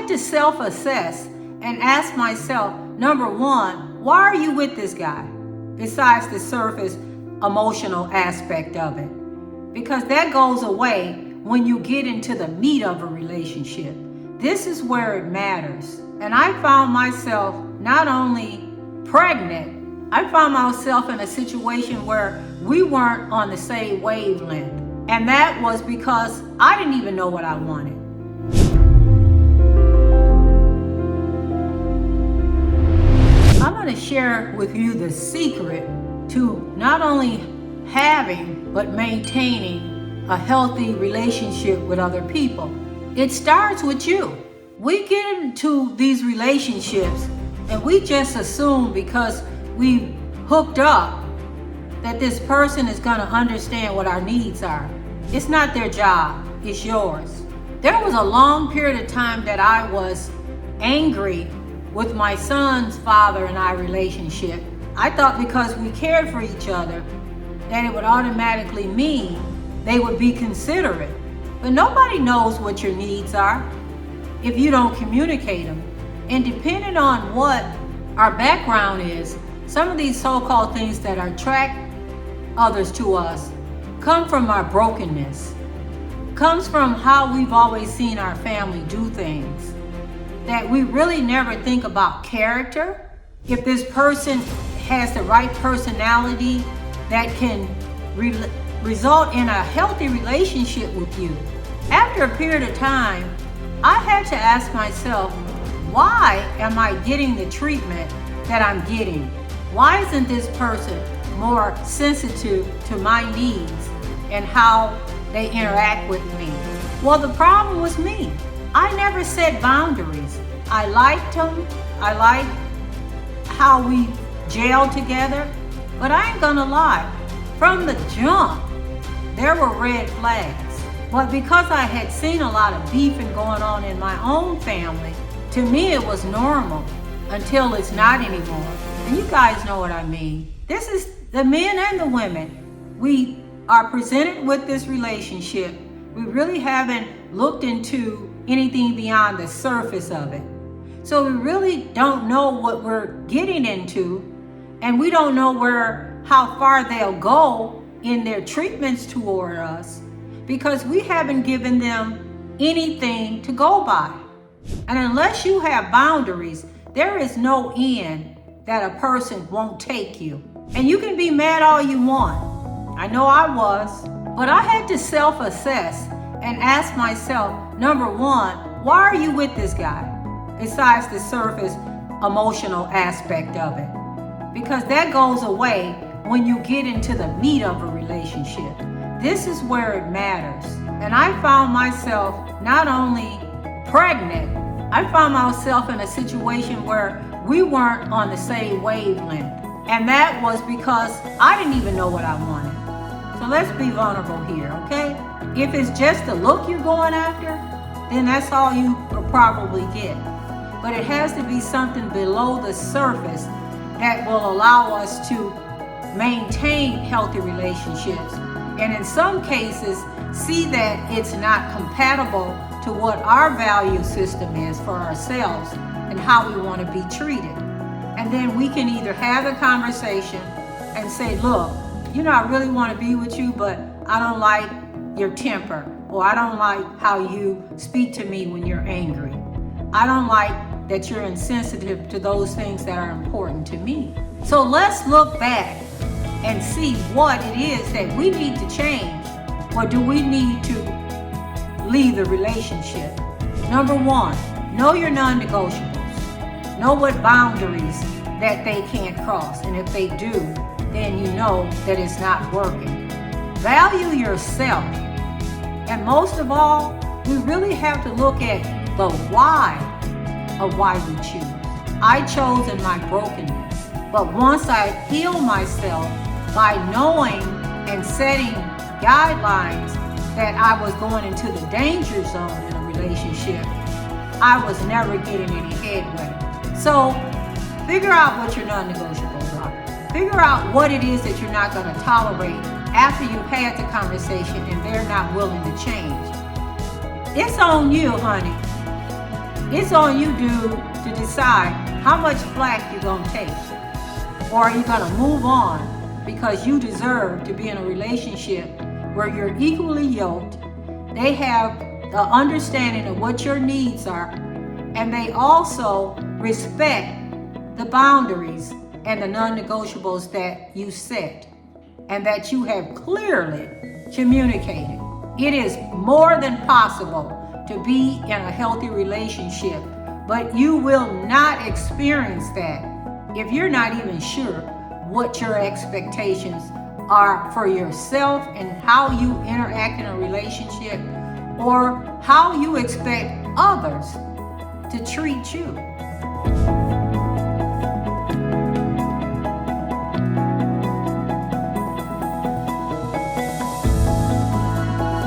had to self-assess and ask myself, number one, why are you with this guy? Besides the surface emotional aspect of it. Because that goes away when you get into the meat of a relationship. This is where it matters. And I found myself not only pregnant, I found myself in a situation where we weren't on the same wavelength. And that was because I didn't even know what I wanted. I'm going to share with you the secret to not only having but maintaining a healthy relationship with other people. It starts with you. We get into these relationships and we just assume because we hooked up that this person is going to understand what our needs are. It's not their job, it's yours. There was a long period of time that I was angry with my son's father and I relationship. I thought because we cared for each other that it would automatically mean they would be considerate. But nobody knows what your needs are if you don't communicate them. And depending on what our background is, some of these so-called things that attract others to us come from our brokenness, comes from how we've always seen our family do things, that we really never think about character. If this person has the right personality that can result in a healthy relationship with you. After a period of time, I had to ask myself, why am I getting the treatment that I'm getting? Why isn't this person more sensitive to my needs and how they interact with me? Well, the problem was me. I never set boundaries. I liked him. I liked how we gelled together. But I ain't gonna lie. From the jump, there were red flags. But because I had seen a lot of beefing going on in my own family, to me it was normal until it's not anymore. And you guys know what I mean. This is the men and the women. We are presented with this relationship. We really haven't looked into anything beyond the surface of it. So we really don't know what we're getting into, and we don't know how far they'll go in their treatments toward us because we haven't given them anything to go by. And unless you have boundaries, there is no end that a person won't take you. And you can be mad all you want. I know I was, but I had to self-assess and ask myself, number one, why are you with this guy? Besides the surface emotional aspect of it. Because that goes away when you get into the meat of a relationship. This is where it matters. And I found myself not only pregnant, I found myself in a situation where we weren't on the same wavelength. And that was because I didn't even know what I wanted. So let's be vulnerable here, okay? If it's just the look you're going after, then that's all you will probably get. But it has to be something below the surface that will allow us to maintain healthy relationships. And in some cases, see that it's not compatible to what our value system is for ourselves and how we want to be treated. And then we can either have a conversation and say, look, you know, I really want to be with you, but I don't like your temper, or I don't like how you speak to me when you're angry. I don't like that you're insensitive to those things that are important to me. So let's look back and see what it is that we need to change, or do we need to leave the relationship. Number one, know your non-negotiables. Know what boundaries that they can't cross, and if they do, then you know that it's not working. Value yourself, and most of all, we really have to look at the why of why we choose. I chose in my brokenness, but once I heal myself by knowing and setting guidelines that I was going into the danger zone in a relationship, I was never getting any headway. So figure out what your non-negotiables are. Figure out what it is that you're not going to tolerate after you've had the conversation and they're not willing to change. It's on you, honey. It's on you, dude, to decide how much flack you're going to take. Or are you going to move on because you deserve to be in a relationship where you're equally yoked, they have the understanding of what your needs are, and they also respect the boundaries and the non-negotiables that you set and that you have clearly communicated. It is more than possible to be in a healthy relationship, but you will not experience that if you're not even sure what your expectations are for yourself and how you interact in a relationship, or how you expect others to treat you.